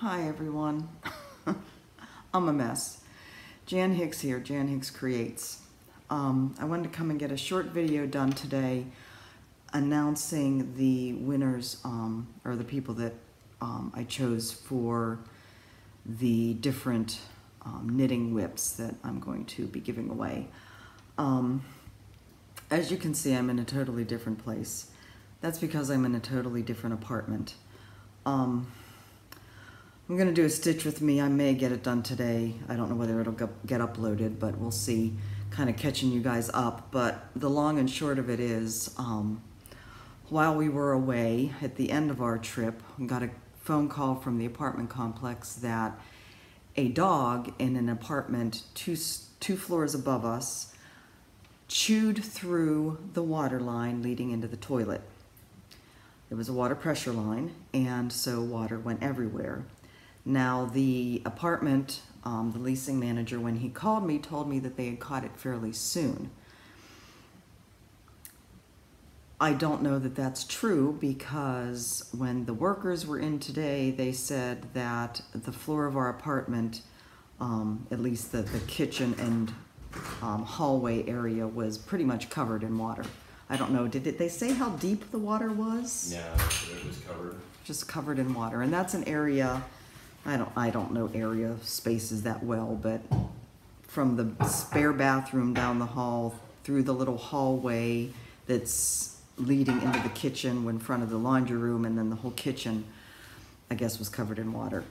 Hi everyone. I'm a mess. Jan Hicks here, Jan Hicks Creates. I wanted to come and get a short video done today announcing the winners, or the people that I chose for the different knitting whips that I'm going to be giving away. As you can see, I'm in a totally different place. That's because I'm in a totally different apartment. I'm going to do a stitch with me. I may get it done today. I don't know whether it'll get uploaded, but we'll see. Kind of catching you guys up. But the long and short of it is, while we were away at the end of our trip, we got a phone call from the apartment complex that a dog in an apartment two floors above us chewed through the water line leading into the toilet. There was a water pressure line, and so water went everywhere. Now, the apartment, the leasing manager, when he called me, told me that they had caught it fairly soon. I don't know that that's true, because when the workers were in today, they said that the floor of our apartment, at least the kitchen and hallway area, was pretty much covered in water. I don't know, did they say how deep the water was? Yeah, it was covered. Just covered in water, and that's an area, I don't know area spaces that well, but from the spare bathroom down the hall, through the little hallway that's leading into the kitchen in front of the laundry room, and then the whole kitchen, I guess, was covered in water.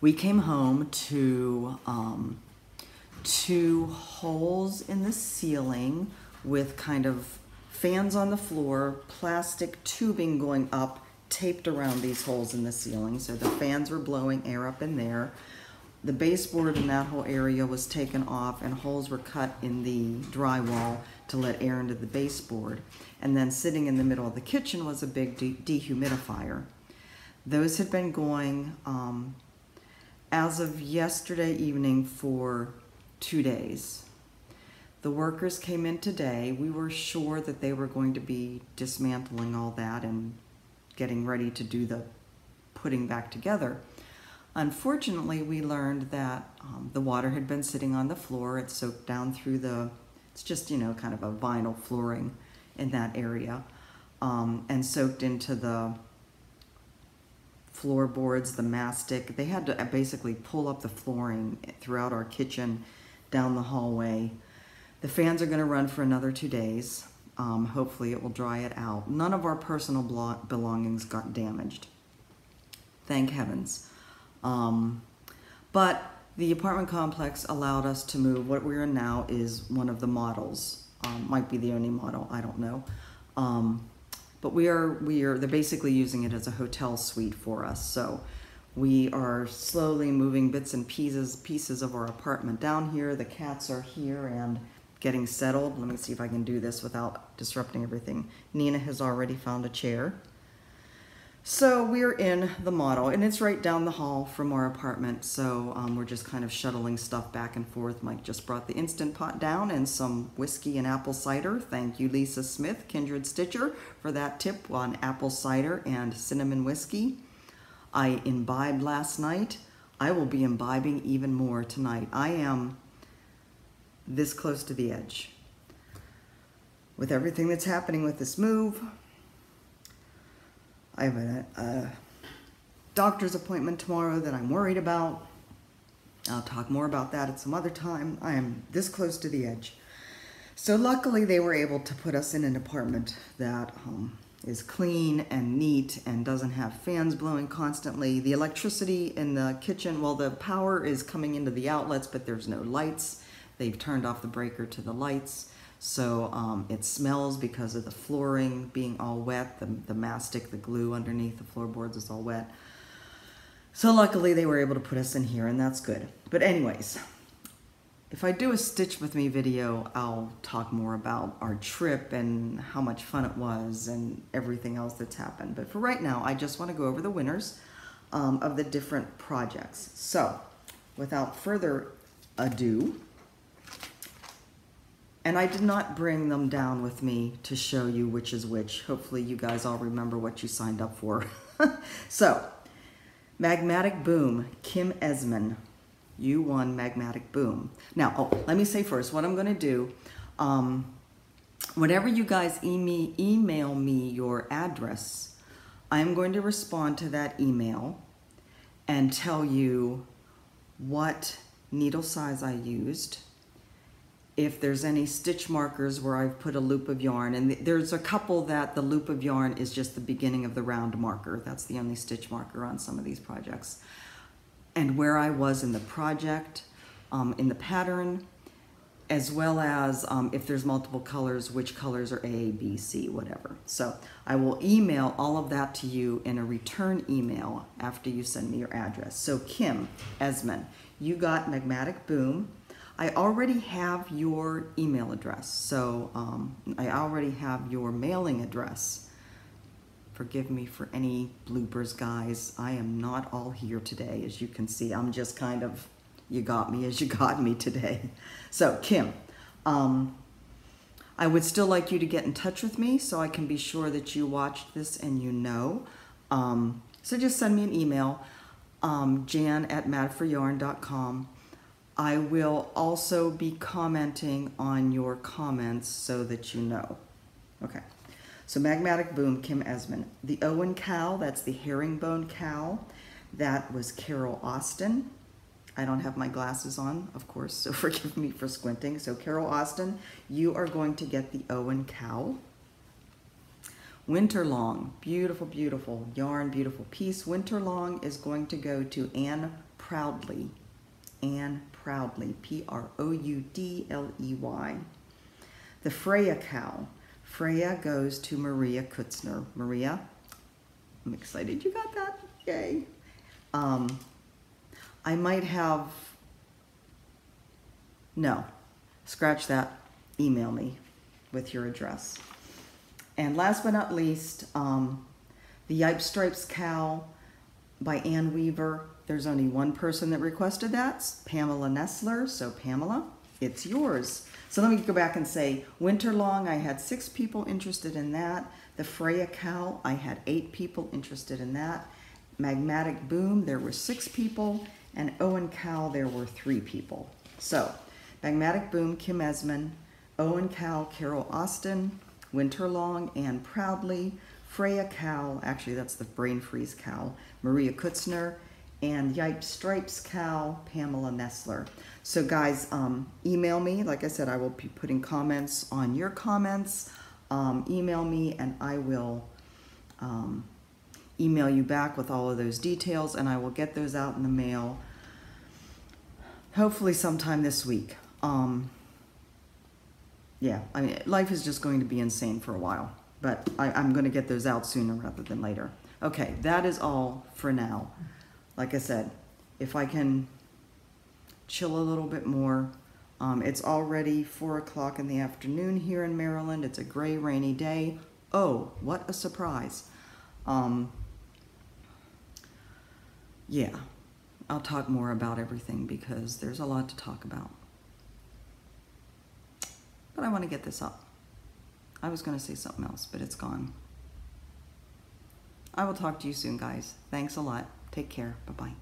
We came home to 2 holes in the ceiling with kind of fans on the floor, plastic tubing going up, taped around these holes in the ceiling, so the fans were blowing air up in there. The baseboard in that whole area was taken off, and holes were cut in the drywall to let air into the baseboard. And then sitting in the middle of the kitchen was a big dehumidifier. Those had been going as of yesterday evening for 2 days. The workers came in today. We were sure that they were going to be dismantling all that and getting ready to do the putting back together. Unfortunately, we learned that the water had been sitting on the floor. It soaked down through it's just, you know, kind of a vinyl flooring in that area, and soaked into the floorboards, the mastic. They had to basically pull up the flooring throughout our kitchen, down the hallway. The fans are going to run for another 2 days. Hopefully it will dry it out. None of our personal belongings got damaged. Thank heavens. But the apartment complex allowed us to move. What we're in now is one of the models. Might be the only model, I don't know. But they're basically using it as a hotel suite for us. So we are slowly moving bits and pieces of our apartment down here. The cats are here and getting settled. Let me see if I can do this without disrupting everything. Nina has already found a chair. So we're in the model, and it's right down the hall from our apartment. So we're just kind of shuttling stuff back and forth. Mike just brought the Instant Pot down and some whiskey and apple cider. Thank you, Lisa Smith, Kindred Stitcher, for that tip on apple cider and cinnamon whiskey. I imbibed last night. I will be imbibing even more tonight. I am this close to the edge. With everything that's happening with this move, I have a doctor's appointment tomorrow that I'm worried about. I'll talk more about that at some other time. I am this close to the edge. So luckily they were able to put us in an apartment that is clean and neat and doesn't have fans blowing constantly. The electricity in the kitchen, well, the power is coming into the outlets, but there's no lights. They've turned off the breaker to the lights, so it smells because of the flooring being all wet. The mastic, the glue underneath the floorboards is all wet. So luckily they were able to put us in here, and that's good. But anyways, if I do a Stitch With Me video, I'll talk more about our trip and how much fun it was and everything else that's happened. But for right now, I just want to go over the winners of the different projects. So without further ado, and I did not bring them down with me to show you which is which. Hopefully you guys all remember what you signed up for. So Magmatic Boom, Kim Esman. You won Magmatic Boom. Now, let me say first, what I'm going to do, whenever you guys email me your address, I'm going to respond to that email and tell you what needle size I used, if there's any stitch markers where I've put a loop of yarn, and there's a couple that the loop of yarn is just the beginning of the round marker. That's the only stitch marker on some of these projects. And where I was in the project, in the pattern, as well as if there's multiple colors, which colors are A, B, C, whatever. So I will email all of that to you in a return email after you send me your address. So Kim Esman, you got Magmatic Boom. I already have your email address, so I already have your mailing address. Forgive me for any bloopers, guys. I am not all here today, as you can see. I'm just kind of, you got me as you got me today. So Kim, I would still like you to get in touch with me so I can be sure that you watched this and you know. So just send me an email, jan@madforyarn.com. I will also be commenting on your comments so that you know. Okay, so Magmatic Boom, Kim Esman. The Owen cowl, that's the herringbone cowl. That was Carol Austin. I don't have my glasses on, of course, so forgive me for squinting. So Carol Austin, you are going to get the Owen cowl. Winter Long, beautiful, beautiful yarn, beautiful piece. Winter Long is going to go to Anne Proudly. Anne Proudly, Proudley. The Freya cowl. Freya goes to Maria Kutzner. Maria, I'm excited you got that. Yay. I might have, no, scratch that. Email me with your address. And last but not least, the Yipe Stripes cowl by Ann Weaver. There's only one person that requested that, it's Pamela Nessler. So Pamela, it's yours. So let me go back and say, Winter Long, I had 6 people interested in that. The Freya cowl, I had 8 people interested in that. Magmatic Boom, there were 6 people. And Owen cowl, there were 3 people. So Magmatic Boom, Kim Esman. Owen cowl, Carol Austin. Winter Long, Anne Proudly. Freya cowl, actually that's the Brain Freeze cowl, Maria Kutzner. And Yipe Stripes cowl, Pamela Nessler. So guys, email me. Like I said, I will be putting comments on your comments. Email me and I will email you back with all of those details, and I will get those out in the mail hopefully sometime this week. Yeah, I mean, life is just going to be insane for a while, but I'm going to get those out sooner rather than later. Okay, that is all for now. Like I said, if I can chill a little bit more, it's already 4 o'clock in the afternoon here in Maryland. It's a gray, rainy day. Oh, what a surprise. Yeah, I'll talk more about everything because there's a lot to talk about. But I want to get this up. I was going to say something else, but it's gone. I will talk to you soon, guys. Thanks a lot. Take care. Bye-bye.